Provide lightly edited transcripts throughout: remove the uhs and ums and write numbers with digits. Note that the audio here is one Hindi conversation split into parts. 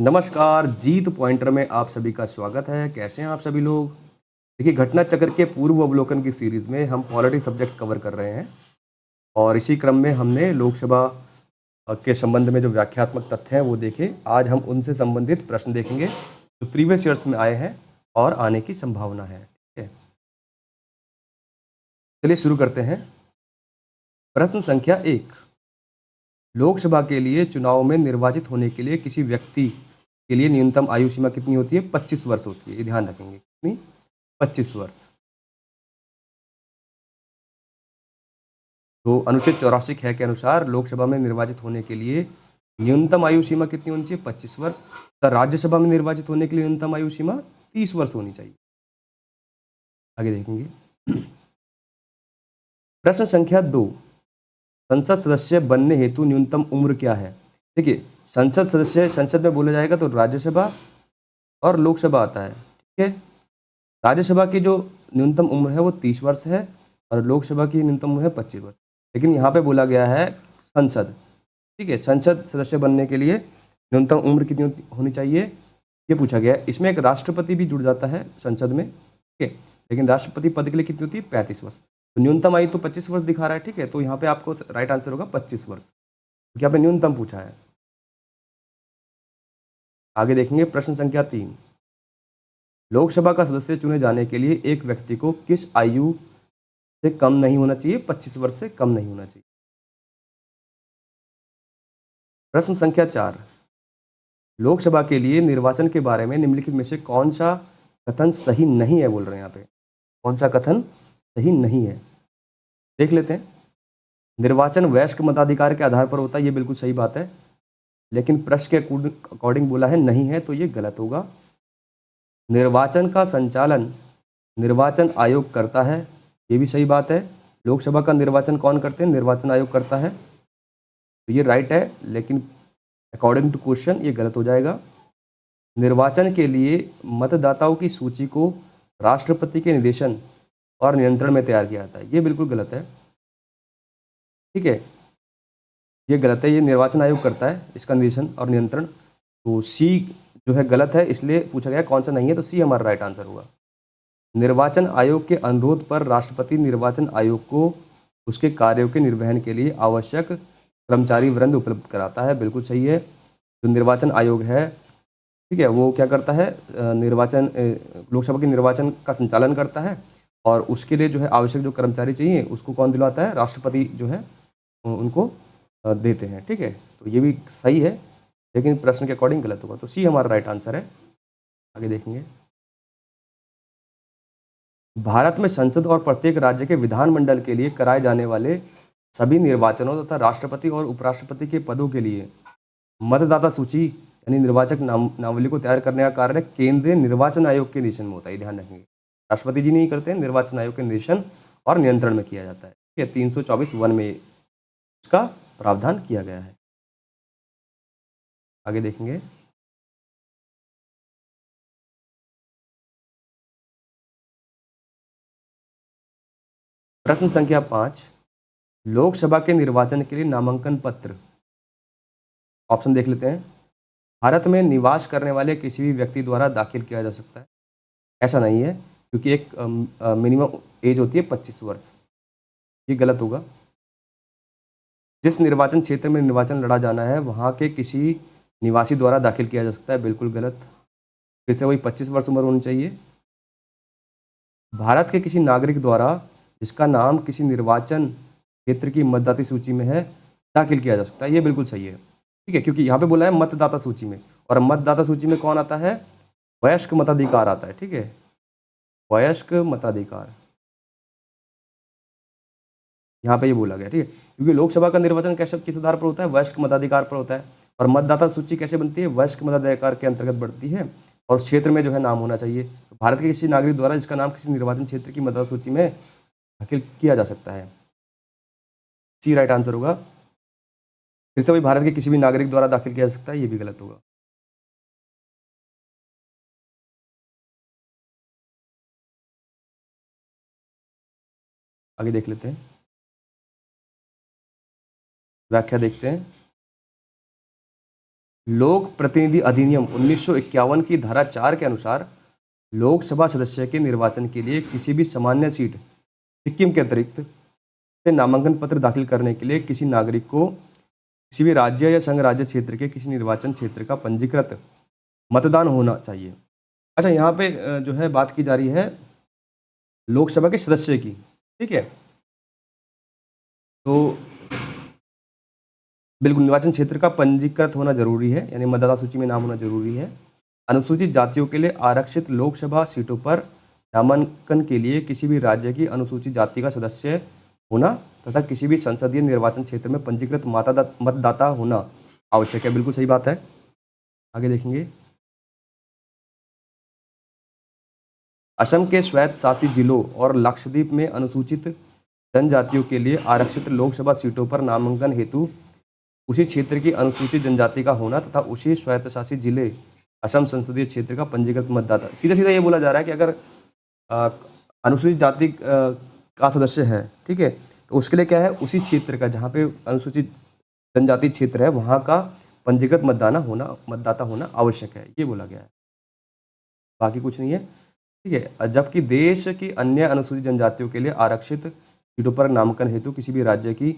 नमस्कार, जीत पॉइंटर में आप सभी का स्वागत है। कैसे हैं आप सभी लोग? देखिए, घटना चक्र के पूर्व अवलोकन की सीरीज़ में हम पॉलिटी सब्जेक्ट कवर कर रहे हैं और इसी क्रम में हमने लोकसभा के संबंध में जो व्याख्यात्मक तथ्य हैं वो देखे। आज हम उनसे संबंधित प्रश्न देखेंगे जो प्रीवियस ईयर्स में आए हैं और आने की संभावना है। ठीक है, चलिए शुरू करते हैं। प्रश्न संख्या 1, लोकसभा के लिए चुनाव में निर्वाचित होने के लिए किसी व्यक्ति के लिए न्यूनतम आयु सीमा कितनी होती है? 25 वर्ष होती है। ये ध्यान रखेंगे, कितनी? 25 वर्ष। तो अनुच्छेद 84 ख के अनुसार लोकसभा में निर्वाचित होने के लिए न्यूनतम आयु सीमा कितनी होनी चाहिए? 25 वर्ष। तो राज्यसभा में निर्वाचित होने के लिए न्यूनतम आयु सीमा 30 वर्ष होनी चाहिए। आगे देखेंगे। प्रश्न संख्या 2, संसद सदस्य बनने हेतु न्यूनतम उम्र क्या है? देखिए, संसद सदस्य संसद में बोला जाएगा तो राज्यसभा और लोकसभा आता है। ठीक है, राज्यसभा की जो न्यूनतम उम्र है वो 30 वर्ष है और लोकसभा की न्यूनतम उम्र है 25 वर्ष। लेकिन यहाँ पे बोला गया है संसद। ठीक है, संसद सदस्य बनने के लिए न्यूनतम उम्र कितनी होनी चाहिए ये पूछा गया है। इसमें एक राष्ट्रपति भी जुड़ जाता है संसद में। ठीक है, लेकिन राष्ट्रपति पद के लिए कितनी होती है? 35 वर्ष। तो न्यूनतम आयु तो 25 वर्ष दिखा रहा है। ठीक है, तो यहाँ पे आपको राइट आंसर होगा 25 वर्ष, क्योंकि यहाँ पे न्यूनतम पूछा है। आगे देखेंगे। प्रश्न संख्या 3, लोकसभा का सदस्य चुने जाने के लिए एक व्यक्ति को किस आयु से कम नहीं होना चाहिए? 25 वर्ष से कम नहीं होना चाहिए। प्रश्न संख्या 4, लोकसभा के लिए निर्वाचन के बारे में निम्नलिखित में से कौन सा कथन सही नहीं है? बोल रहे हैं यहाँ पे कौन सा कथन सही नहीं है, देख लेते हैं। निर्वाचन वयस्क मताधिकार के आधार पर होता है, ये बिल्कुल सही बात है, लेकिन प्रश्न के अकॉर्डिंग बोला है नहीं है, तो ये गलत होगा। निर्वाचन का संचालन निर्वाचन आयोग करता है, ये भी सही बात है। लोकसभा का निर्वाचन कौन करते हैं? निर्वाचन आयोग करता है, तो ये राइट है, लेकिन अकॉर्डिंग टू क्वेश्चन ये गलत हो जाएगा। निर्वाचन के लिए मतदाताओं की सूची को राष्ट्रपति के निर्देशन और नियंत्रण में तैयार किया जाता है, ये बिल्कुल गलत है। ठीक है, ये गलत है, ये निर्वाचन आयोग करता है इसका निर्देशन और नियंत्रण। तो सी जो है गलत है, इसलिए पूछा गया कौन सा नहीं है, तो सी हमारा राइट आंसर होगा। निर्वाचन आयोग के अनुरोध पर राष्ट्रपति निर्वाचन आयोग को उसके कार्यों के निर्वहन के लिए आवश्यक कर्मचारी वृंद उपलब्ध कराता है, बिल्कुल सही है। जो निर्वाचन आयोग है, ठीक है, वो क्या करता है? लोकसभा के निर्वाचन का संचालन करता है और उसके लिए जो है आवश्यक जो कर्मचारी चाहिए उसको कौन दिलाता है? राष्ट्रपति जो है उनको देते हैं। ठीक है, तो ये भी सही है, लेकिन प्रश्न के अकॉर्डिंग गलत होगा, तो सी हमारा राइट आंसर है। आगे देखेंगे। भारत में संसद और प्रत्येक राज्य के विधानमंडल के लिए कराए जाने वाले सभी निर्वाचनों तथा राष्ट्रपति और उपराष्ट्रपति के पदों के लिए मतदाता सूची यानी निर्वाचक नावली को तैयार करने का कार्य केंद्रीय निर्वाचन आयोग के निर्देशन में होता है, ध्यान रखेंगे। राष्ट्रपति जी नहीं करते हैं, निर्वाचन आयोग के निर्देशन और नियंत्रण में किया जाता है। ठीक है, 324(1) में इसका प्रावधान किया गया है। आगे देखेंगे। प्रश्न संख्या 5, लोकसभा के निर्वाचन के लिए नामांकन पत्र, ऑप्शन देख लेते हैं। भारत में निवास करने वाले किसी भी व्यक्ति द्वारा दाखिल किया जा सकता है, ऐसा नहीं है, क्योंकि एक मिनिमम एज होती है 25 वर्ष, ये गलत होगा। जिस निर्वाचन क्षेत्र में निर्वाचन लड़ा जाना है वहाँ के किसी निवासी द्वारा दाखिल किया जा सकता है, बिल्कुल गलत। फिर से वही 25 वर्ष उम्र होनी चाहिए। भारत के किसी नागरिक द्वारा जिसका नाम किसी निर्वाचन क्षेत्र की मतदाता सूची में है दाखिल किया जा सकता है, ये बिल्कुल सही है। ठीक है, क्योंकि यहाँ पे बोला है मतदाता सूची में, और मतदाता सूची में कौन आता है? वयस्क मताधिकार आता है। ठीक है, वयस्क मताधिकार यहाँ पे ये बोला गया। ठीक है, क्योंकि लोकसभा का निर्वाचन कैसे किस आधार पर होता है? वयस्क मताधिकार पर होता है। और मतदाता सूची कैसे बनती है? वयस्क मताधिकार के अंतर्गत बढ़ती है और क्षेत्र में जो है नाम होना चाहिए। तो भारत के किसी नागरिक द्वारा जिसका नाम किसी निर्वाचन क्षेत्र की मतदाता सूची में दाखिल किया जा सकता है, सी राइट आंसर होगा। फिर से वही भारत के किसी भी नागरिक द्वारा दाखिल किया जा सकता है, ये भी गलत होगा। आगे देख लेते हैं, व्याख्या देखते हैं। लोक प्रतिनिधि अधिनियम 1951 की धारा 4 के अनुसार लोकसभा सदस्य के निर्वाचन के लिए किसी भी सामान्य सीट सिक्किम के अतिरिक्त से नामांकन पत्र दाखिल करने के लिए किसी नागरिक को किसी भी राज्य या संघ राज्य क्षेत्र के किसी निर्वाचन क्षेत्र का पंजीकृत मतदान होना चाहिए। अच्छा, यहाँ पे जो है बात की जा रही है लोकसभा के सदस्य की, ठीक है। तो बिल्कुल निर्वाचन क्षेत्र का पंजीकृत होना जरूरी है, यानी मतदाता सूची में नाम होना जरूरी है। अनुसूचित जातियों के लिए आरक्षित लोकसभा सीटों पर नामांकन के लिए किसी भी राज्य की अनुसूचित जाति का सदस्य होना तथा किसी भी संसदीय निर्वाचन क्षेत्र में पंजीकृत मतदाता होना आवश्यक है। बिल्कुल सही बात है। आगे देखेंगे। असम के स्वायत्त शासित जिलों और लक्षद्वीप में अनुसूचित जनजातियों के लिए आरक्षित लोकसभा सीटों पर नामांकन हेतु उसी क्षेत्र की अनुसूचित जनजाति का होना तथा उसी स्वायत्तशासित जिले असम संसदीय क्षेत्र का पंजीकृत मतदाता। सीधा सीधा ये बोला जा रहा है कि अगर अनुसूचित जाति का सदस्य है, ठीक है, तो उसके लिए क्या है, उसी क्षेत्र का जहाँ पे अनुसूचित जनजाति क्षेत्र है वहाँ का पंजीकृत मतदाता होना आवश्यक है, ये बोला गया है, बाकी कुछ नहीं है, ठीक है। जबकि देश की अन्य अनुसूचित जनजातियों के लिए आरक्षित सीटों पर नामांकन हेतु किसी भी राज्य की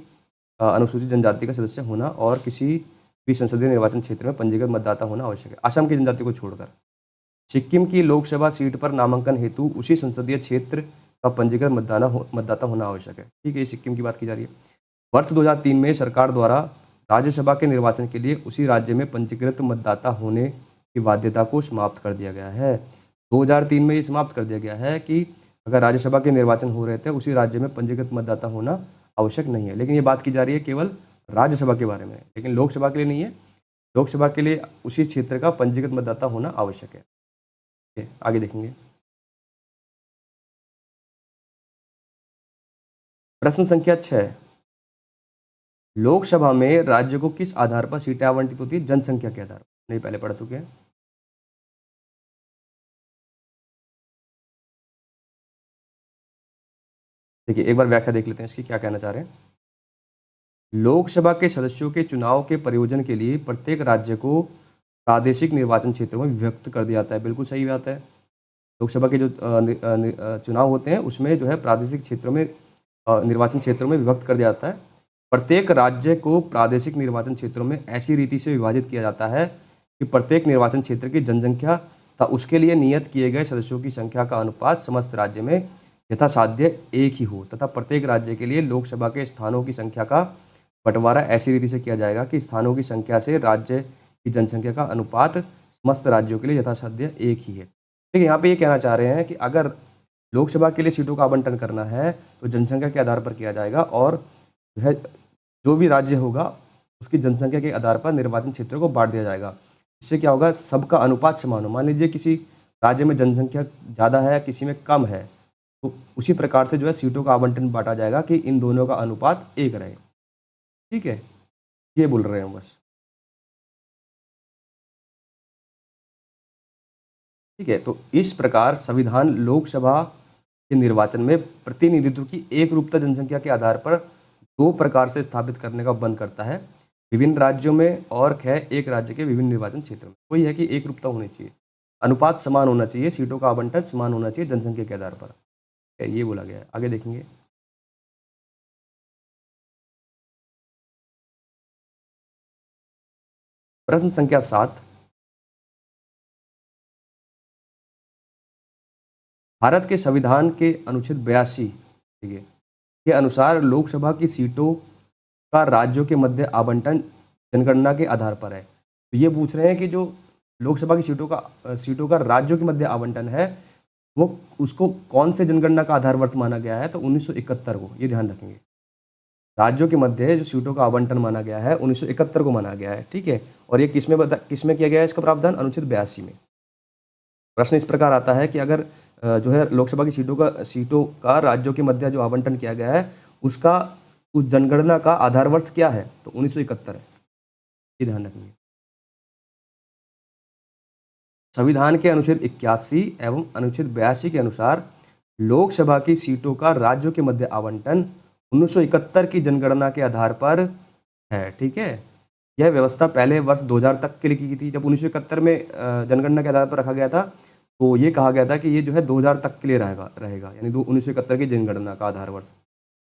अनुसूचित जनजाति का सदस्य होना और किसी भी संसदीय निर्वाचन क्षेत्र में पंजीकृत मतदाता होना आवश्यक है, असम की जनजाति को छोड़कर। सिक्किम की लोकसभा सीट पर नामांकन हेतु उसी संसदीय क्षेत्र का पंजीकृत मतदाता होना आवश्यक है, ठीक है। सिक्किम की बात की जा रही है। वर्ष 2003 में सरकार द्वारा राज्यसभा के निर्वाचन के लिए उसी राज्य में पंजीकृत मतदाता होने की बाध्यता को समाप्त कर दिया गया है। 2003 में ये समाप्त कर दिया गया है कि अगर राज्यसभा के निर्वाचन हो रहे थे उसी राज्य में पंजीकृत मतदाता होना आवश्यक नहीं है। लेकिन ये बात की जा रही है केवल राज्यसभा के बारे में, लेकिन लोकसभा के लिए नहीं है। लोकसभा के लिए उसी क्षेत्र का पंजीकृत मतदाता होना आवश्यक है, ठीक है। आगे देखेंगे। प्रश्न संख्या 6, लोकसभा में राज्य को किस आधार पर सीटें आवंटित होती है? जनसंख्या के आधार पर। नहीं, पहले पढ़ चुके हैं। देखिए एक बार व्याख्या देख लेते हैं इसकी, क्या कहना चाह रहे हैं। लोकसभा के सदस्यों के चुनाव के प्रयोजन के लिए प्रत्येक राज्य को प्रादेशिक निर्वाचन क्षेत्रों में विभक्त कर दिया जाता है। बिल्कुल सही बात है। लोकसभा के जो चुनाव होते हैं उसमें जो है प्रादेशिक क्षेत्रों में निर्वाचन क्षेत्रों में विभक्त कर दिया जाता है। प्रत्येक राज्य को प्रादेशिक निर्वाचन क्षेत्रों में ऐसी रीति से विभाजित किया जाता है कि प्रत्येक निर्वाचन क्षेत्र की जनसंख्या तथा उसके लिए नियत किए गए सदस्यों की संख्या का अनुपात समस्त राज्य में यथासाध्य एक ही हो तथा प्रत्येक राज्य के लिए लोकसभा के स्थानों की संख्या का बंटवारा ऐसी रीति से किया जाएगा कि स्थानों की संख्या से राज्य की जनसंख्या का अनुपात समस्त राज्यों के लिए यथासाध्य एक ही है। देखिए यहाँ पे ये कहना चाह रहे हैं कि अगर लोकसभा के लिए सीटों का आवंटन करना है तो जनसंख्या के आधार पर किया जाएगा और जो भी राज्य होगा उसकी जनसंख्या के आधार पर निर्वाचन क्षेत्रों को बांट दिया जाएगा। इससे क्या होगा, सबका अनुपात समान हो। मान लीजिए किसी राज्य में जनसंख्या ज़्यादा है, किसी में कम है, तो उसी प्रकार से जो है सीटों का आवंटन बांटा जाएगा कि इन दोनों का अनुपात एक रहे, ठीक है। ये बोल रहे हैं बस, ठीक है। तो इस प्रकार संविधान लोकसभा के निर्वाचन में प्रतिनिधित्व की एक रूपता जनसंख्या के आधार पर दो प्रकार से स्थापित करने का बंद करता है, विभिन्न राज्यों में और एक राज्य के विभिन्न निर्वाचन क्षेत्रों में। वही है कि एक रूपता होनी चाहिए, अनुपात समान होना चाहिए, सीटों का आवंटन समान होना चाहिए जनसंख्या के आधार पर, ये बोला गया है। आगे देखेंगे। प्रश्न संख्या 7, भारत के संविधान के अनुच्छेद 82 ठीक है के अनुसार लोकसभा की सीटों का राज्यों के मध्य आवंटन जनगणना के आधार पर है। तो ये पूछ रहे हैं कि जो लोकसभा की सीटों का राज्यों के मध्य आवंटन है वो उसको कौन से जनगणना का आधार वर्ष माना गया है, तो 1971 को, ये ध्यान रखेंगे। राज्यों के मध्य जो सीटों का आवंटन माना गया है 1971 को माना गया है, ठीक है। और ये किसमें किया गया है इसका प्रावधान? अनुच्छेद 82 में। प्रश्न इस प्रकार आता है कि अगर जो है लोकसभा की सीटों का राज्यों के मध्य जो आवंटन किया गया है उसका उस जनगणना का आधार वर्ष क्या है, तो 1971 है, ये ध्यान रखेंगे। संविधान के अनुच्छेद 81 एवं अनुच्छेद 82 के अनुसार लोकसभा की सीटों का राज्यों के मध्य आवंटन 1971 की जनगणना के आधार पर है, ठीक है। यह व्यवस्था पहले वर्ष 2000 तक के लिए की गई थी। जब 1971 में जनगणना के आधार पर रखा गया था, तो ये कहा गया था कि ये जो है 2000 तक के लिए रहेगा, यानी 1971 की जनगणना का आधार वर्ष।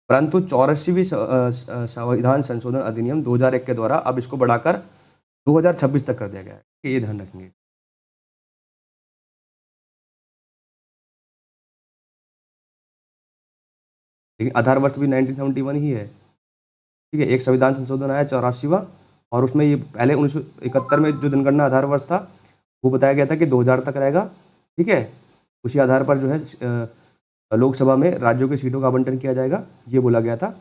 परंतु 84वीं संविधान संशोधन अधिनियम 2001 के द्वारा अब इसको बढ़ाकर 2026 तक कर दिया गया है, ये ध्यान रखेंगे। लेकिन आधार वर्ष भी 1971 ही है, ठीक है। एक संविधान संशोधन आया 84वां, और उसमें ये पहले 1971 में जो जनगणना आधार वर्ष था वो बताया गया था कि 2000 तक रहेगा, ठीक है। उसी आधार पर जो है लोकसभा में राज्यों की सीटों का आवंटन किया जाएगा, ये बोला गया था।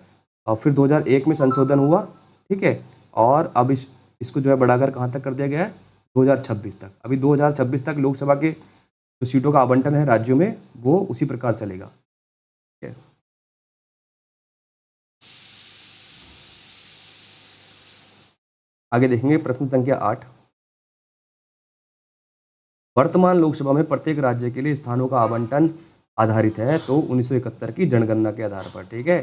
और फिर 2001 में संशोधन हुआ, ठीक है। और अब इसको जो है बढ़ाकर कहाँ तक कर दिया गया है, 2026 तक। अभी 2026 तक लोकसभा के जो सीटों का आवंटन है राज्यों में वो उसी प्रकार चलेगा, ठीक है। आगे देखेंगे प्रश्न संख्या 8। वर्तमान लोकसभा में प्रत्येक राज्य के लिए स्थानों का आवंटन आधारित है तो 1971 की जनगणना के आधार पर, ठीक है।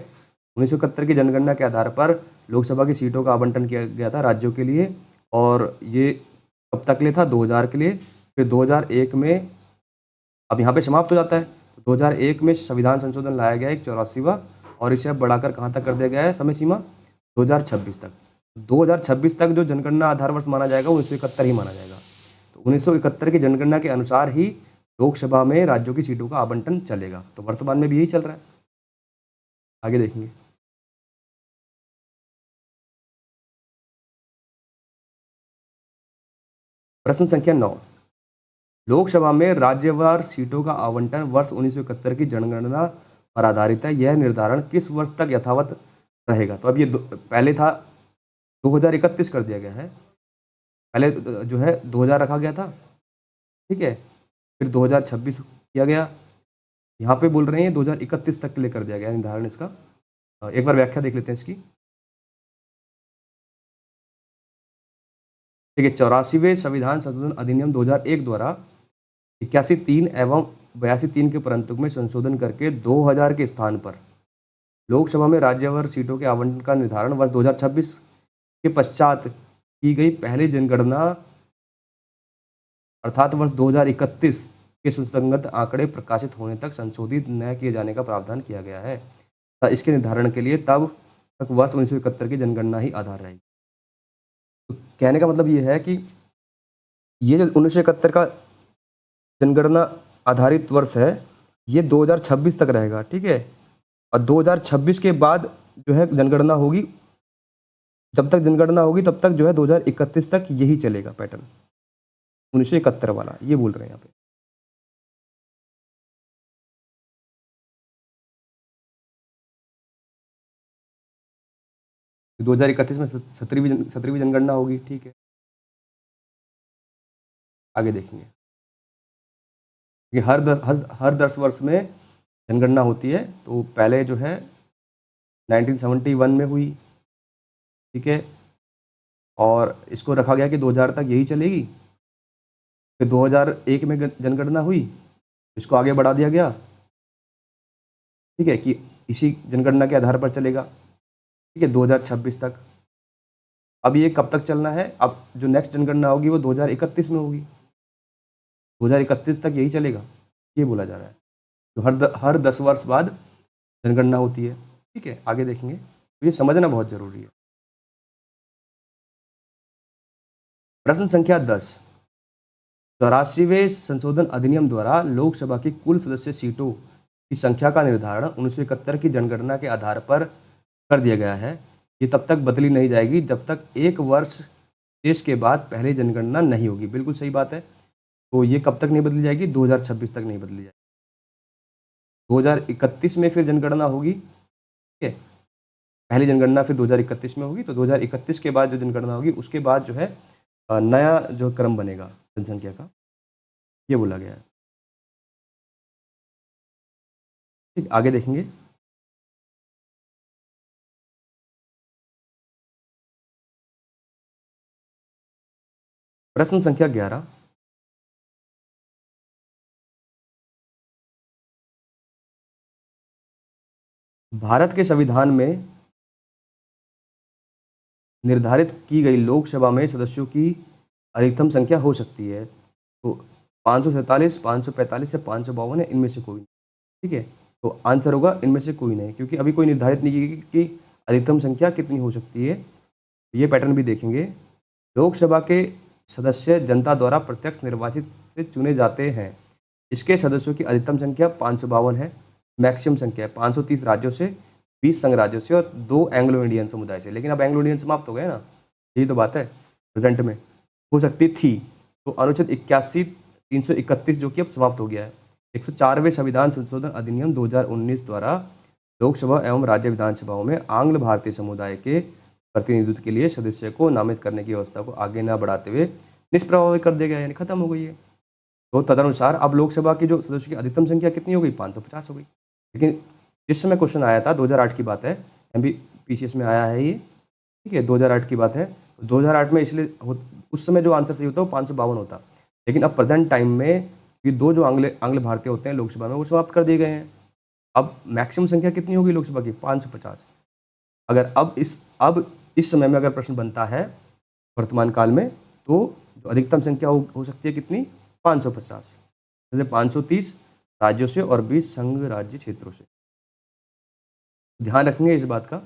1971 की जनगणना के आधार पर लोकसभा की सीटों का आवंटन किया गया था राज्यों के लिए, और ये कब तक के लिए था, 2000 के लिए। फिर 2001 में, अब यहाँ पे समाप्त हो जाता है, तो 2001 में संविधान संशोधन लाया गया एक 84वां, और इसे अब बढ़ाकर कहाँ तक कर दिया गया है समय सीमा, 2026 तक। 2026 तक जो जनगणना आधार वर्ष माना जाएगा वो 1971 ही माना जाएगा। तो 1971 की जनगणना के अनुसार ही लोकसभा में राज्यों की सीटों का आवंटन चलेगा। तो वर्तमान में भी यही चल रहा है। आगे देखेंगे प्रश्न संख्या 9। लोकसभा में राज्यवार सीटों का आवंटन वर्ष 1971 की जनगणना पर आधारित है, यह निर्धारण किस वर्ष तक यथावत रहेगा। तो अब ये पहले था 2031 कर दिया गया है, पहले जो है 2000 रखा गया था, ठीक है। फिर 2026 किया गया, यहाँ पे बोल रहे हैं 2031 तक के लिए कर दिया गया निर्धारण इसका। एक बार व्याख्या देख लेते हैं इसकी, ठीक है। 84वें संविधान संशोधन अधिनियम 2001 द्वारा 81(3) एवं 82(3) के परंतु में संशोधन करके 2000 के स्थान पर लोकसभा में राज्यवार सीटों के आवंटन का निर्धारण वर्ष 2026 के पश्चात की गई पहली जनगणना अर्थात वर्ष 2031 के सुसंगत आंकड़े प्रकाशित होने तक संशोधित न किए जाने का प्रावधान किया गया है। इसके निर्धारण के लिए तब तक वर्ष 1971 की जनगणना ही आधार रहेगी। तो कहने का मतलब ये है कि ये जो 1971 का जनगणना आधारित वर्ष है ये 2026 तक रहेगा, ठीक है। और 2026 के बाद जो है जनगणना होगी, जब तक जनगणना होगी तब तक जो है 2031 तक यही चलेगा पैटर्न, 1971 वाला, ये बोल रहे हैं यहाँ पे। 2031 में 17वीं जनगणना होगी, ठीक है। आगे देखेंगे कि हर 10 वर्ष में जनगणना होती है। तो पहले जो है 1971 में हुई, ठीक है, और इसको रखा गया कि 2000 तक यही चलेगी। फिर 2001 में जनगणना हुई, इसको आगे बढ़ा दिया गया, ठीक है, कि इसी जनगणना के आधार पर चलेगा, ठीक है, 2026 तक। अब ये कब तक चलना है, अब जो नेक्स्ट जनगणना होगी वो 2031 में होगी, 2031 तक यही चलेगा, ये बोला जा रहा है। तो हर 10 वर्ष बाद जनगणना होती है, ठीक है। आगे देखेंगे, तो ये समझना बहुत जरूरी है। प्रश्न संख्या 10। 84वें संशोधन अधिनियम द्वारा लोकसभा की कुल सदस्य सीटों की संख्या का निर्धारण 1971 की जनगणना के आधार पर कर दिया गया है। ये तब तक बदली नहीं जाएगी जब तक एक वर्ष शेष के बाद पहले जनगणना नहीं होगी। बिल्कुल सही बात है। तो ये कब तक नहीं बदली जाएगी, 2026 तक नहीं बदली जाएगी। 2031 में फिर जनगणना होगी, ठीक है, पहली जनगणना फिर 2031 में होगी। तो 2031 के बाद जो जनगणना होगी उसके बाद जो है नया जो क्रम बनेगा जनसंख्या का, ये बोला गया है। ठीक, आगे देखेंगे। प्रश्न संख्या 11। भारत के संविधान में निर्धारित की गई लोकसभा में सदस्यों की अधिकतम संख्या हो सकती है? तो 547, 545 या 552 है, इनमें से कोई नहीं। ठीक है, तो आंसर होगा इनमें से कोई नहीं, क्योंकि अभी कोई निर्धारित नहीं की गई कि अधिकतम संख्या कितनी हो सकती है। ये पैटर्न भी देखेंगे। लोकसभा के सदस्य जनता द्वारा प्रत्यक्ष निर्वाचित से चुने जाते हैं। इसके सदस्यों की अधिकतम संख्या 552 है। मैक्सिमम संख्या है 530 राज्यों से, 20 संघ राज्यों से और 2 एंग्लो इंडियन समुदाय से। लेकिन अब एंग्लो इंडियन समाप्त हो गए ना, यही तो बात है प्रेजेंट में। हो सकती थी, तो अनुच्छेद 81, 331 जो कि अब समाप्त हो गया है। 104वें संविधान संशोधन अधिनियम 2019 द्वारा लोकसभा एवं राज्य विधानसभाओं में आंग्ल भारतीय समुदाय के प्रतिनिधित्व के लिए सदस्य को नामित करने की व्यवस्था को आगे न बढ़ाते हुए निष्प्रभावी कर दिया गया, यानी खत्म हो गई है। तो तदनुसार अब लोकसभा की जो सदस्यों की अधिकतम संख्या कितनी हो गई? 550 हो गई। लेकिन इस समय क्वेश्चन आया था, 2008 की बात है, MBPCS में आया है ये, ठीक है, 2008 की बात है। 2008 में इसलिए उस समय जो आंसर सही होता है वो 552 होता, लेकिन अब प्रेजेंट टाइम में ये 2 जो आंग्ल भारतीय होते हैं लोकसभा में, वो समाप्त कर दिए गए हैं। अब मैक्सिमम संख्या कितनी होगी लोकसभा की? 550। अगर अब इस समय में अगर प्रश्न बनता है वर्तमान काल में, तो जो अधिकतम संख्या हो सकती है कितनी? 550, जैसे 530 राज्यों से और 20 संघ राज्य क्षेत्रों से। ध्यान रखेंगे इस बात का।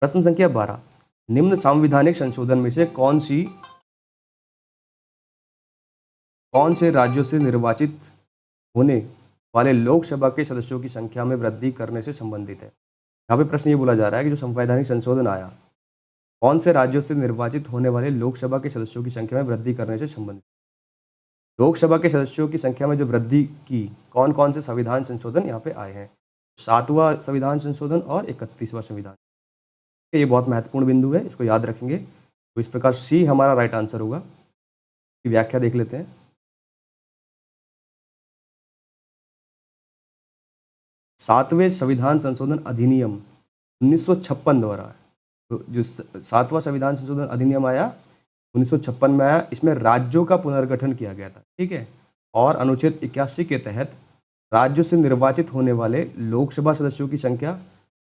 प्रश्न संख्या 12, निम्न संवैधानिक संशोधन में से कौन से राज्यों से निर्वाचित होने वाले लोकसभा के सदस्यों की संख्या में वृद्धि करने से संबंधित है? यहाँ पे प्रश्न ये बोला जा रहा है कि जो संवैधानिक संशोधन आया, कौन से राज्यों से निर्वाचित होने वाले लोकसभा के सदस्यों की संख्या में वृद्धि करने से संबंधित। लोकसभा के सदस्यों की संख्या में जो वृद्धि की कौन कौन से संविधान संशोधन यहाँ पे आए हैं? 7वां संविधान संशोधन और 31वां संविधान। ये बहुत महत्वपूर्ण बिंदु है, इसको याद रखेंगे। तो इस प्रकार सी हमारा राइट आंसर होगा। की व्याख्या देख लेते हैं। 7वें संविधान संशोधन अधिनियम 1956 द्वारा, तो जो 7वां संविधान संशोधन अधिनियम आया 1956 में आया, इसमें राज्यों का पुनर्गठन किया गया था, ठीक है। और अनुच्छेद 81 के तहत राज्यों से निर्वाचित होने वाले लोकसभा सदस्यों की संख्या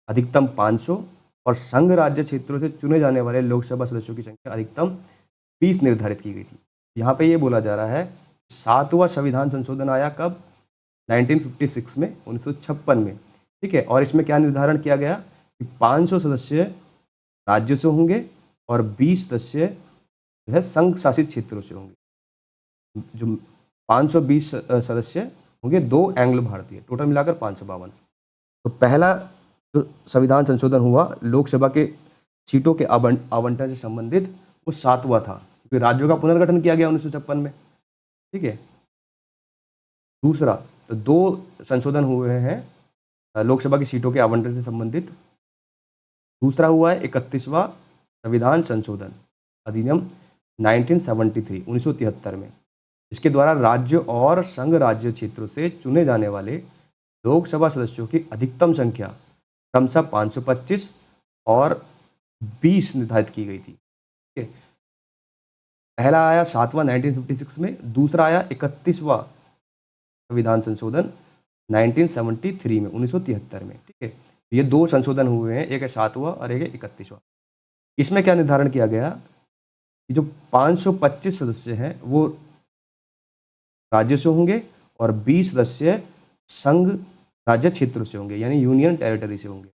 अधिकतम 500 और संघ राज्य क्षेत्रों से चुने जाने वाले लोकसभा सदस्यों की संख्या अधिकतम 20 निर्धारित की गई थी। यहाँ पे ये बोला जा रहा है 7वां संविधान संशोधन आया कब? 1956 में, 1956 में, ठीक है। और इसमें क्या निर्धारण किया गया कि 500 सदस्य राज्यों से होंगे और 20 सदस्य जो है संघ शासित क्षेत्रों से होंगे। जो 520 सदस्य होंगे 2 एंग्लो भारतीय, टोटल मिलाकर 552। तो पहला जो संविधान संशोधन हुआ लोकसभा के सीटों के आवंटन से संबंधित, वो 7वां था, क्योंकि राज्यों का पुनर्गठन किया गया 1956 में, ठीक है। दूसरा, तो 2 संशोधन हुए हैं लोकसभा की सीटों के आवंटन से संबंधित। दूसरा हुआ है 31वां संविधान संशोधन अधिनियम 1973 में। इसके द्वारा राज्य और संघ राज्य क्षेत्रों से चुने जाने वाले लोकसभा सदस्यों की अधिकतम संख्या क्रमशः 525 और 20 निर्धारित की गई थी, ठीक है। पहला आया 7वां 1956 में, दूसरा आया 31वां संविधान संशोधन 1973 में, 1973 में, ठीक है। ये 2 संशोधन हुए हैं, एक है 7वां और एक है 31वां। इसमें क्या निर्धारण किया गया कि जो 525 सदस्य हैं वो राज्यों से होंगे और 20 सदस्य संघ राज्य क्षेत्र से होंगे, यानी यूनियन टेरिटरी से होंगे।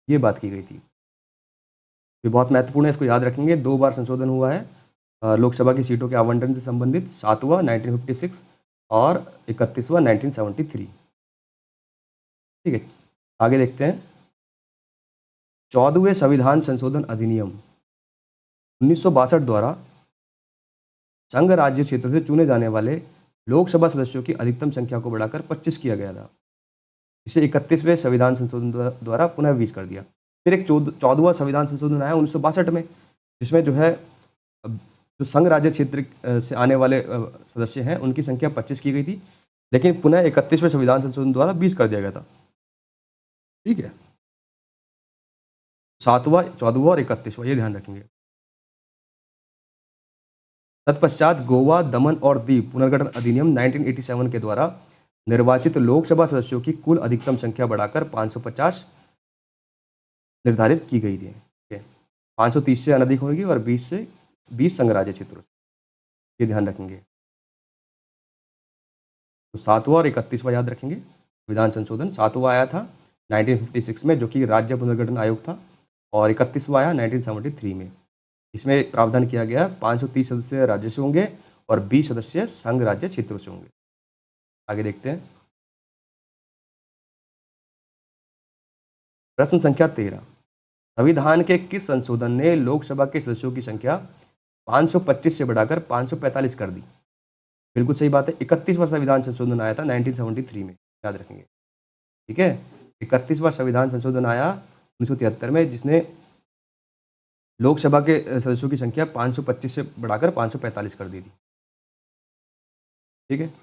ये बात की गई थी। ये बहुत महत्वपूर्ण है, इसको याद रखेंगे। 2 बार संशोधन हुआ है लोकसभा की सीटों के आवंटन से संबंधित, 7वां 1956 और 31वां 1973, ठीक है। आगे देखते हैं। 14वें संविधान संशोधन अधिनियम 1962 द्वारा संघ राज्य क्षेत्र से चुने जाने वाले लोकसभा सदस्यों की अधिकतम संख्या को बढ़ाकर 25 किया गया था। इसे 31वें संविधान संशोधन द्वारा पुनः 20 कर दिया। फिर एक 14वां संविधान संशोधन आया 1962 में, जिसमें जो है जो संघ राज्य क्षेत्र से आने वाले सदस्य हैं उनकी संख्या 25 की गई थी, लेकिन पुनः 31वें संविधान संशोधन द्वारा 20 कर दिया गया था, ठीक है। 7वां, 14वां और 31वां, ये ध्यान रखेंगे। तत्पश्चात गोवा, दमन और दीव पुनर्गठन अधिनियम 1987 के द्वारा निर्वाचित लोकसभा सदस्यों की कुल अधिकतम संख्या बढ़ाकर 550 निर्धारित की गई थी, ठीक है। 530 से अनधिक होगी और 20 संघ राज्य क्षेत्रों से, ये ध्यान रखेंगे। तो 7वां और 31वां याद रखेंगे। संविधान संशोधन 7वां आया था 1956 में, जो कि राज्य पुनर्गठन आयोग था, और 31वां आया 1973 में। इसमें प्रावधान किया गया 530 सदस्य राज्य से होंगे और 20 सदस्य संघ राज्य क्षेत्रों से होंगे। आगे देखते हैं। प्रश्न संख्या 13, संविधान के किस संशोधन ने लोकसभा के सदस्यों की संख्या 525 से बढ़ाकर 545 कर दी? बिल्कुल सही बात है। 31वां संविधान संशोधन आया था 1973 में, याद रखेंगे। ठीक है, 31वां संविधान संशोधन आया 1973 में, जिसने लोकसभा के सदस्यों की संख्या 525 से बढ़ाकर 545 कर दी थी। ठीक है,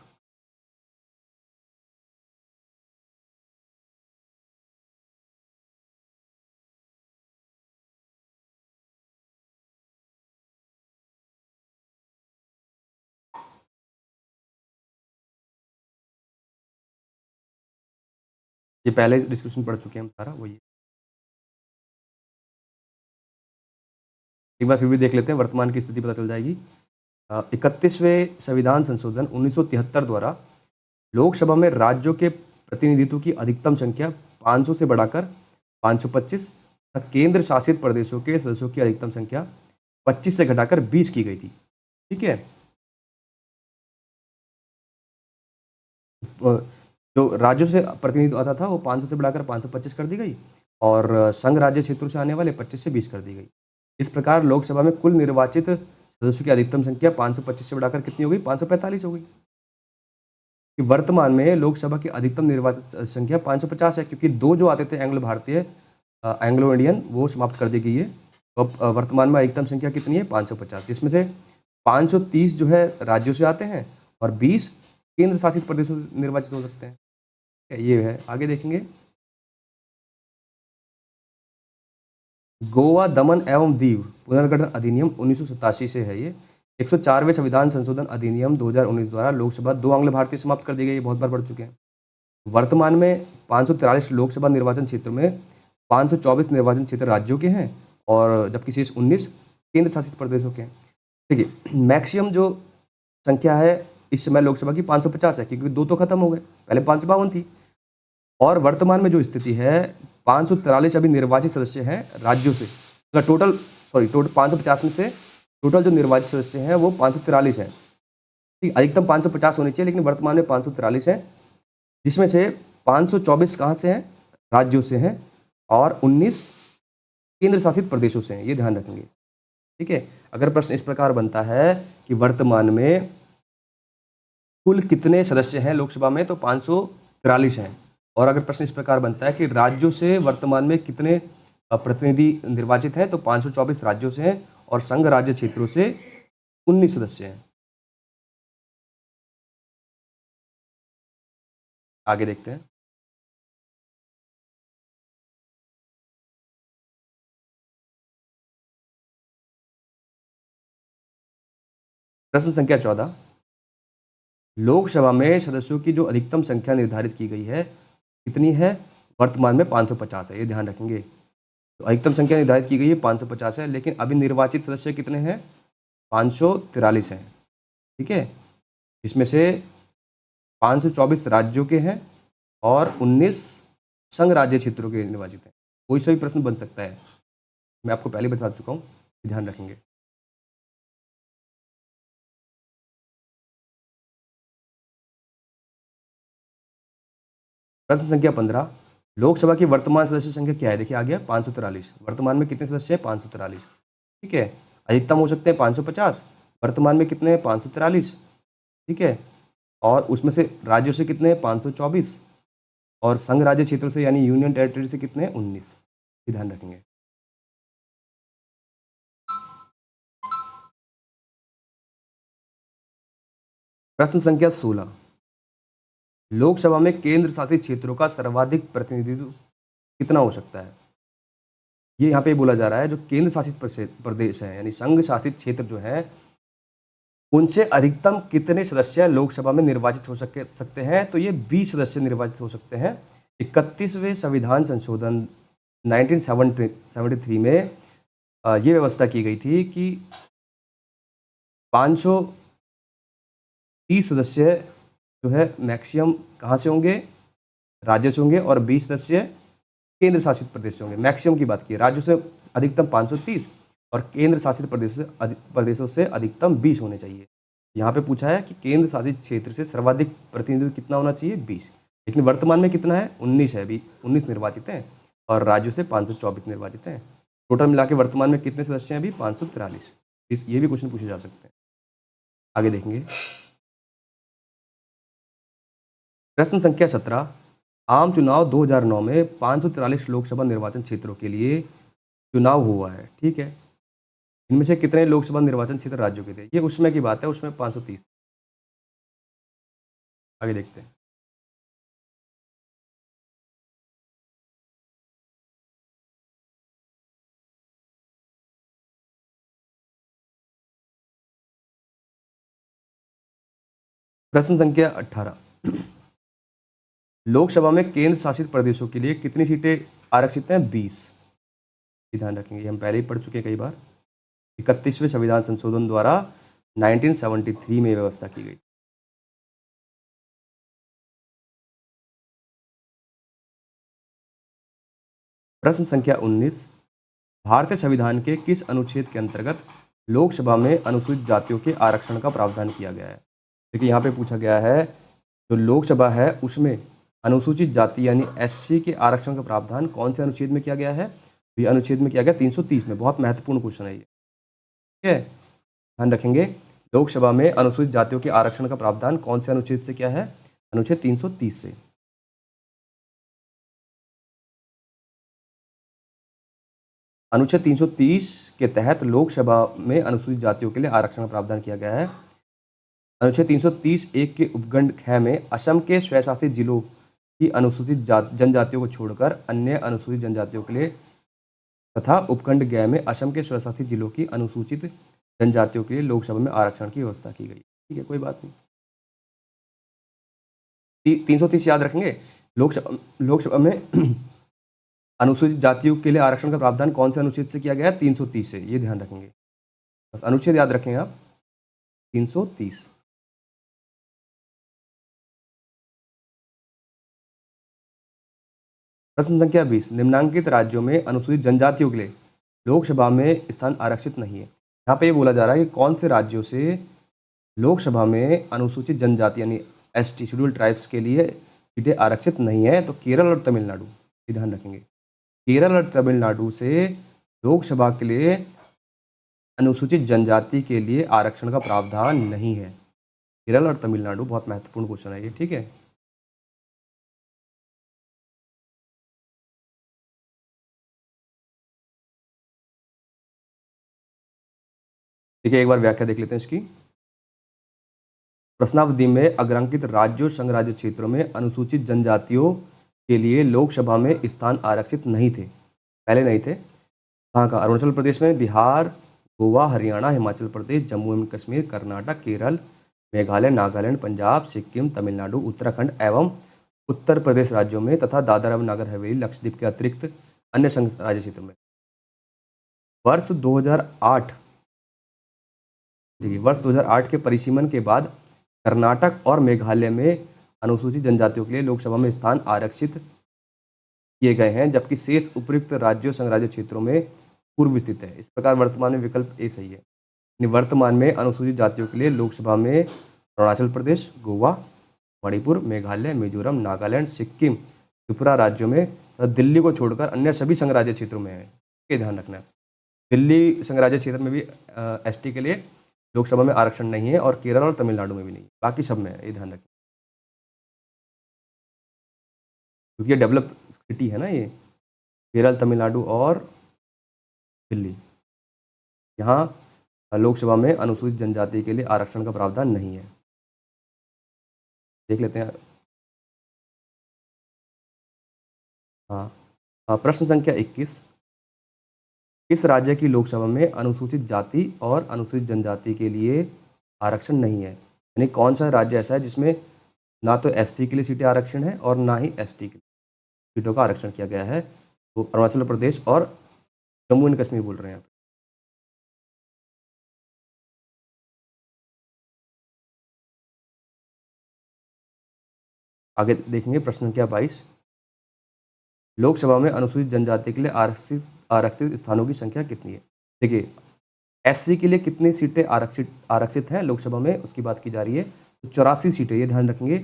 ये पहले डिस्कशन पढ़ चुके हैं हम सारा, वही एक बार फिर भी देख लेते हैं, वर्तमान की स्थिति पता चल जाएगी। 31वें संविधान संशोधन 1973 द्वारा लोकसभा में राज्यों के प्रतिनिधित्व की अधिकतम संख्या 500 से बढ़ाकर 525 तथा केंद्र शासित प्रदेशों के सदस्यों की अधिकतम संख्या 25 से घटाकर 20 की गई थी। ठीक है, जो राज्यों से प्रतिनिधित्व आता था वो 500 से बढ़ाकर 525 कर दी गई, और संघ राज्य क्षेत्रों से आने वाले 25 से 20 कर दी गई। इस प्रकार लोकसभा में कुल निर्वाचित सदस्यों की अधिकतम संख्या 525 से बढ़ाकर कितनी हो गई? 545 हो गई। कि वर्तमान में लोकसभा की अधिकतम निर्वाचित संख्या 550 है, क्योंकि 2 जो आते थे एंग्लो भारतीय, एंग्लो इंडियन, वो समाप्त कर दी गई है। तो अब वर्तमान में अधिकतम संख्या कितनी है? 550, जिसमें से 530 जो है राज्यों से आते हैं और 20 केंद्र शासित प्रदेशों से निर्वाचित हो सकते हैं। ये है, आगे देखेंगे। गोवा, दमन एवं दीव पुनर्गठन अधिनियम 1987 से है ये। 104वें संविधान संशोधन अधिनियम 2019 द्वारा लोकसभा 2 आंग्ल भारतीय समाप्त कर दी गई, बहुत बार पढ़ चुके हैं। वर्तमान में 543 लोकसभा निर्वाचन क्षेत्रों में 524 निर्वाचन क्षेत्र राज्यों के हैं, और जबकि शेष 19 केंद्र शासित प्रदेशों के हैं। देखिए, मैक्सिमम जो संख्या है इस समय लोकसभा की 550 है, क्योंकि 2 तो खत्म हो गए, पहले 552 थी। और वर्तमान में जो स्थिति है, 543 अभी निर्वाचित सदस्य हैं राज्यों से। टोटल 550 में से टोटल जो निर्वाचित सदस्य हैं वो 543 हैं। ठीक, अधिकतम 550 होनी चाहिए, लेकिन वर्तमान में 543 हैं, जिसमें से 524 कहाँ से हैं? राज्यों से हैं, और 19 केंद्र शासित प्रदेशों से हैं, ये ध्यान रखेंगे। ठीक है, अगर प्रश्न इस प्रकार बनता है कि वर्तमान में कुल कितने सदस्य हैं लोकसभा में, तो 543 हैं। और अगर प्रश्न इस प्रकार बनता है कि राज्यों से वर्तमान में कितने प्रतिनिधि निर्वाचित हैं, तो 524 राज्यों से हैं और संघ राज्य क्षेत्रों से 19 सदस्य हैं। आगे देखते हैं। प्रश्न संख्या 14, लोकसभा में सदस्यों की जो अधिकतम संख्या निर्धारित की गई है कितनी है? वर्तमान में 550 है, ये ध्यान रखेंगे। तो अधिकतम संख्या निर्धारित की गई है 550 है, लेकिन अभी निर्वाचित सदस्य कितने हैं? 543 हैं। ठीक है, इसमें से 524 राज्यों के हैं और 19 संघ राज्य क्षेत्रों के निर्वाचित हैं। कोई सा भी प्रश्न बन सकता है, मैं आपको पहले बता चुका हूँ, ध्यान रखेंगे। प्रश्न संख्या 15, लोकसभा की वर्तमान सदस्य संख्या क्या है? देखिए आ गया 543। वर्तमान में कितने सदस्य हैं? 543। ठीक है, अधिकतम हो सकते हैं 550, वर्तमान में कितने हैं? 543। ठीक है, और उसमें से राज्यों से कितने हैं? 524, और संघ राज्य क्षेत्रों से यानी यूनियन टेरिटरी से कितने हैं? 19। ये ध्यान रखेंगे। प्रश्न संख्या 16, लोकसभा में केंद्र शासित क्षेत्रों का सर्वाधिक प्रतिनिधित्व कितना हो सकता है? ये यहाँ पे बोला जा रहा है जो केंद्र शासित प्रदेश है यानी संघ शासित क्षेत्र जो है, उनसे अधिकतम कितने सदस्य लोकसभा में निर्वाचित हो सकते हैं? तो ये 20 सदस्य निर्वाचित हो सकते हैं। 31वें संविधान संशोधन 1973 में ये व्यवस्था की गई थी कि 530 सदस्य जो है मैक्सिमम कहाँ से होंगे, राज्यों से होंगे, और 20 सदस्य केंद्र शासित प्रदेश से होंगे। मैक्सिमम की बात की, राज्यों से अधिकतम 530 और केंद्र शासित प्रदेशों से अधिकतम 20 होने चाहिए। यहाँ पे पूछा है कि केंद्र शासित क्षेत्र से सर्वाधिक प्रतिनिधित्व कितना होना चाहिए, 20। लेकिन वर्तमान में कितना है, 19 है, अभी 19 निर्वाचित हैं और राज्यों से 524 निर्वाचित हैं। टोटल मिला के वर्तमान में कितने सदस्य हैं अभी, 543। ये भी क्वेश्चन पूछे जा सकते हैं। आगे देखेंगे प्रश्न संख्या 17। आम चुनाव 2009 में 543 लोकसभा निर्वाचन क्षेत्रों के लिए चुनाव हुआ है, ठीक है। इनमें से कितने लोकसभा निर्वाचन क्षेत्र राज्यों के थे, ये उसमें की बात है, उसमें 530। आगे देखते हैं। प्रश्न संख्या 18। लोकसभा में केंद्र शासित प्रदेशों के लिए कितनी सीटें आरक्षित हैं, 20। ये ध्यान रखेंगे, ये हम पहले ही पढ़ चुके हैं कई बार। 31वें संविधान संशोधन द्वारा 1973 में व्यवस्था की गई। प्रश्न संख्या 19। भारतीय संविधान के किस अनुच्छेद के अंतर्गत लोकसभा में अनुसूचित जातियों के आरक्षण का प्रावधान किया गया है। देखिए यहाँ पे पूछा गया है, जो लोकसभा है उसमें अनुसूचित जाति यानी एससी के आरक्षण का प्रावधान कौन से अनुच्छेद में किया गया है। तो ये अनुच्छेद में किया गया 330 में। बहुत महत्वपूर्ण क्वेश्चन है ये, ठीक है, ध्यान रखेंगे। लोकसभा में अनुसूचित जातियों के आरक्षण का प्रावधान कौन से अनुच्छेद से किया है, अनुच्छेद 330 से। अनुच्छेद 330 के तहत लोकसभा में अनुसूचित जातियों के लिए आरक्षण का प्रावधान किया गया है। अनुच्छेद 330 एक के उपखंड ख में असम के स्वशासित जिलों की अनुसूचित जनजातियों को छोड़कर अन्य अनुसूचित जनजातियों के लिए तथा उपखंड ग में असम के स्वशासित जिलों की अनुसूचित जनजातियों के लिए लोकसभा में आरक्षण की व्यवस्था की गई। ठीक है, कोई बात नहीं। 330 याद रखेंगे। लोकसभा में अनुसूचित जातियों के लिए आरक्षण का प्रावधान कौन से अनुच्छेद से किया गया है, 330 से। ये ध्यान रखेंगे, बस अनुच्छेद याद रखेंगे आप, 330। प्रश्न संख्या 20। निम्नांकित राज्यों में अनुसूचित जनजातियों के लिए लोकसभा में स्थान आरक्षित नहीं है। यहाँ पे ये बोला जा रहा है कि कौन से राज्यों से लोकसभा में अनुसूचित जनजाति यानी एसटी शेड्यूल्ड ट्राइब्स के लिए सीटें आरक्षित नहीं है। तो केरल और तमिलनाडु, ये ध्यान रखेंगे। केरल और तमिलनाडु से लोकसभा के लिए अनुसूचित जनजाति के लिए आरक्षण का प्रावधान नहीं है। केरल और तमिलनाडु, बहुत महत्वपूर्ण क्वेश्चन है ये, ठीक है। देखिए एक बार व्याख्या देख लेते हैं इसकी। प्रश्नावधि में अग्रांकित राज्यों संघ राज्य क्षेत्रों में अनुसूचित जनजातियों के लिए लोकसभा में स्थान आरक्षित नहीं थे, पहले नहीं थे। कहाँ कहाँ, अरुणाचल प्रदेश में, बिहार, गोवा, हरियाणा, हिमाचल प्रदेश, जम्मू एवं कश्मीर, कर्नाटक, केरल, मेघालय, नागालैंड, पंजाब, सिक्किम, तमिलनाडु, उत्तराखंड एवं उत्तर प्रदेश राज्यों में तथा दादरा एवं नगर हवेली, लक्षद्वीप के अतिरिक्त अन्य संघ राज्य क्षेत्रों में। वर्ष 2008, देखिए वर्ष 2008 के परिसीमन के बाद कर्नाटक और मेघालय में अनुसूचित जनजातियों के लिए लोकसभा में स्थान आरक्षित किए गए हैं, जबकि शेष उपयुक्त राज्यों संघ राज्य क्षेत्रों में पूर्व स्थित है। इस प्रकार वर्तमान में विकल्प ए सही है। यानी वर्तमान में अनुसूचित जातियों के लिए लोकसभा में अरुणाचल प्रदेश, गोवा, मणिपुर, मेघालय, मिजोरम, नागालैंड, सिक्किम, त्रिपुरा राज्यों में तथा दिल्ली को छोड़कर अन्य सभी संघ राज्य क्षेत्रों में है। ये ध्यान रखना है। दिल्ली संघ राज्य क्षेत्र में भी एसटी के लिए लोकसभा में आरक्षण नहीं है और केरल और तमिलनाडु में भी नहीं, बाकी सब में है। ये ध्यान रखें, क्योंकि ये डेवलप सिटी है ना ये, केरल, तमिलनाडु और दिल्ली। यहाँ लोकसभा में अनुसूचित जनजाति के लिए आरक्षण का प्रावधान नहीं है। देख लेते हैं। प्रश्न संख्या 21। किस राज्य की लोकसभा में अनुसूचित जाति और अनुसूचित जनजाति के लिए आरक्षण नहीं है। यानी कौन सा राज्य ऐसा है जिसमें ना तो एससी के लिए सीटें आरक्षण है और ना ही एसटी के लिए सीटों का आरक्षण किया गया है। तो अरुणाचल प्रदेश और जम्मू एंड कश्मीर बोल रहे हैं। आगे देखेंगे प्रश्न संख्या 22। लोकसभा में अनुसूचित जनजाति के लिए आरक्षित स्थानों की संख्या कितनी है? देखिए, एससी के लिए कितनी सीटें आरक्षित हैं लोकसभा में, उसकी बात की जा रही है। तो 84 सीटें, ये ध्यान रखेंगे।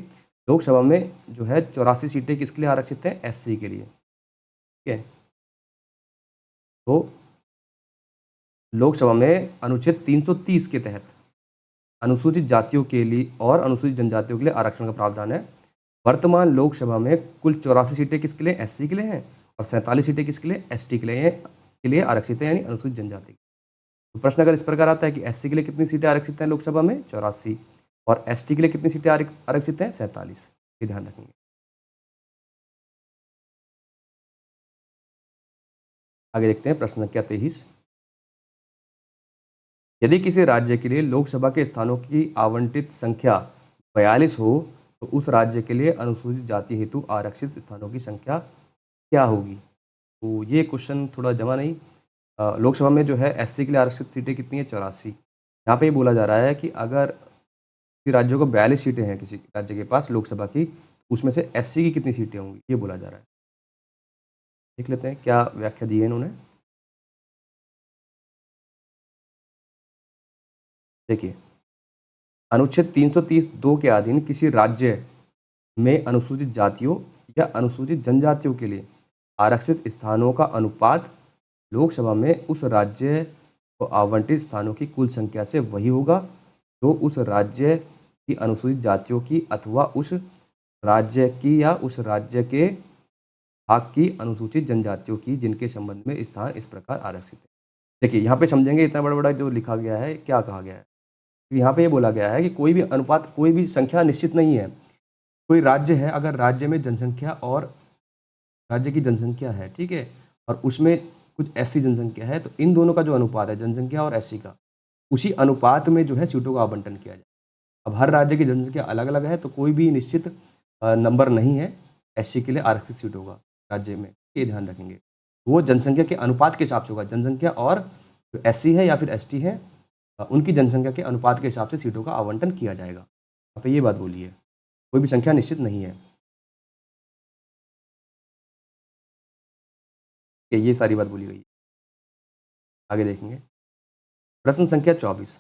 लोकसभा में जो है 84 सीटें किसके लिए आरक्षित हैं? एससी के लिए। ठीक है, तो लोकसभा में अनुच्छेद 330 के तहत अनुसूचित जातियों के लिए और अनुसूचित जनजातियों के लिए आरक्षण का प्रावधान है। वर्तमान लोकसभा में कुल 84 सीटें किसके लिए? एससी के लिए हैं, और 47 सीटें किसके लिए? एसटी के लिए आरक्षित है, यानी अनुसूचित जनजाति। तो प्रश्न अगर इस प्रकार आता है कि एससी के लिए कितनी सीटें आरक्षित हैं लोकसभा में? 84, और एसटी के लिए कितनी सीटें आरक्षित हैं? 47। ये ध्यान रखेंगे। आगे देखते हैं प्रश्न संख्या 23। यदि किसी राज्य के लिए लोकसभा के स्थानों की आवंटित संख्या 42 हो तो उस राज्य के लिए अनुसूचित जाति हेतु आरक्षित स्थानों की संख्या क्या होगी? तो ये क्वेश्चन थोड़ा जमा नहीं। लोकसभा में जो है एससी के लिए आरक्षित सीटें कितनी है? 84। यहाँ पे ये बोला जा रहा है कि अगर किसी राज्य को 42 सीटें हैं किसी राज्य के पास लोकसभा की, उसमें से एससी की कितनी सीटें होंगी, ये बोला जा रहा है। देख लेते हैं क्या व्याख्या दी है इन्होंने। देखिए, अनुच्छेद 330(2) के अधीन किसी राज्य में अनुसूचित जातियों या अनुसूचित जनजातियों के लिए आरक्षित स्थानों का अनुपात लोकसभा में उस राज्य को आवंटित स्थानों की कुल संख्या से वही होगा जो उस राज्य की अनुसूचित जातियों की अथवा उस राज्य की या उस राज्य के भाग की अनुसूचित जनजातियों की जिनके संबंध में स्थान इस प्रकार आरक्षित है। देखिए, यहाँ पे समझेंगे इतना बड़ा बड़ा जो लिखा गया है, क्या कहा गया है। तो यहाँ पे ये बोला गया है कि कोई भी अनुपात, कोई भी संख्या निश्चित नहीं है। कोई राज्य है, अगर राज्य में जनसंख्या और राज्य की जनसंख्या है, ठीक है, और उसमें कुछ ऐसी जनसंख्या है, तो इन दोनों का जो अनुपात है जनसंख्या और एससी का, उसी अनुपात में जो है सीटों का आवंटन किया जाए। अब हर राज्य की जनसंख्या अलग अलग है, तो कोई भी निश्चित नंबर नहीं है एससी के लिए आरक्षित सीटों का राज्य में, ये ध्यान रखेंगे। वो जनसंख्या के अनुपात के हिसाब से होगा। जनसंख्या और जो एससी है या फिर एसटी है, उनकी जनसंख्या के अनुपात के हिसाब से सीटों का आवंटन किया जाएगा। यहाँ पे ये बात बोली है, कोई भी संख्या निश्चित नहीं है। ये सारी बात बोली गई। आगे देखेंगे प्रश्न संख्या 24।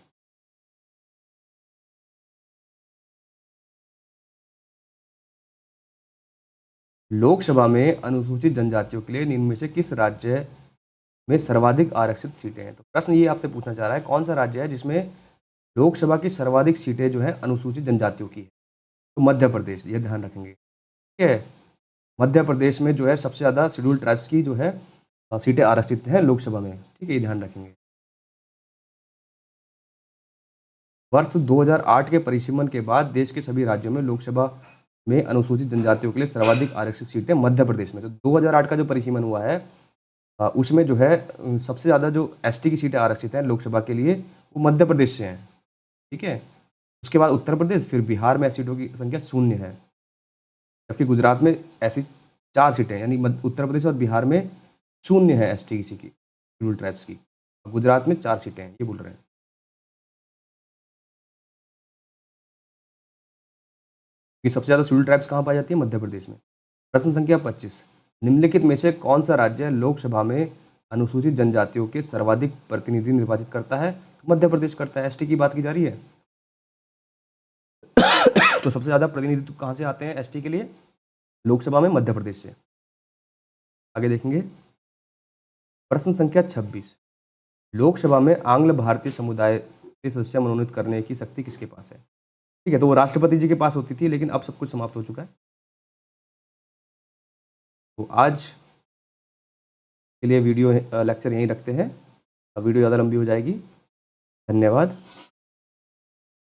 लोकसभा में अनुसूचित जनजातियों के लिए निम्न में से किस राज्य में सर्वाधिक आरक्षित सीटें हैं? तो प्रश्न ये आपसे पूछना चाह रहा है, कौन सा राज्य है जिसमें लोकसभा की सर्वाधिक सीटें जो है अनुसूचित जनजातियों की है? तो मध्य प्रदेश, ये ध्यान रखेंगे। ठीक है, मध्य प्रदेश में जो है सबसे ज़्यादा शेड्यूल ट्राइब्स की जो है सीटें आरक्षित हैं लोकसभा में। ठीक है, ये ध्यान रखेंगे। वर्ष 2008 के परिसीमन के बाद देश के सभी राज्यों में लोकसभा में अनुसूचित जनजातियों के लिए सर्वाधिक आरक्षित सीटें मध्य प्रदेश में। तो 2008 का जो परिसीमन हुआ है, उसमें जो है सबसे ज़्यादा जो एसटी की सीटें आरक्षित हैं लोकसभा के लिए, वो मध्य प्रदेश से हैं। ठीक है, उसके बाद उत्तर प्रदेश, फिर बिहार में सीटों की संख्या 0 है, जबकि गुजरात में ऐसी 4 सीटें, यानी उत्तर प्रदेश और बिहार में 0 है एसटी की शेड्यूल ट्राइब्स की। गुजरात में 4 सीटें हैं, ये बोल रहे हैं। कि सबसे ज़्यादा शेड्यूल ट्राइब्स कहाँ पाई जाती है? मध्य प्रदेश में। प्रश्न संख्या 25। निम्नलिखित में से कौन सा राज्य लोकसभा में अनुसूचित जनजातियों के सर्वाधिक प्रतिनिधि निर्वाचित करता है? तो मध्य प्रदेश करता है। एसटी की बात की जा रही है। तो सबसे ज़्यादा प्रतिनिधित्व कहाँ से आते हैं एसटी के लिए? लोकसभा में मध्य प्रदेश से। आगे देखेंगे प्रश्न संख्या 26। लोकसभा में आंग्ल भारतीय समुदाय के सदस्य मनोनीत करने की शक्ति किसके पास है? ठीक है, तो वो राष्ट्रपति जी के पास होती थी, लेकिन अब सब कुछ समाप्त हो चुका है। तो आज के लिए वीडियो लेक्चर यहीं रखते हैं। वीडियो ज़्यादा लंबी हो जाएगी। धन्यवाद।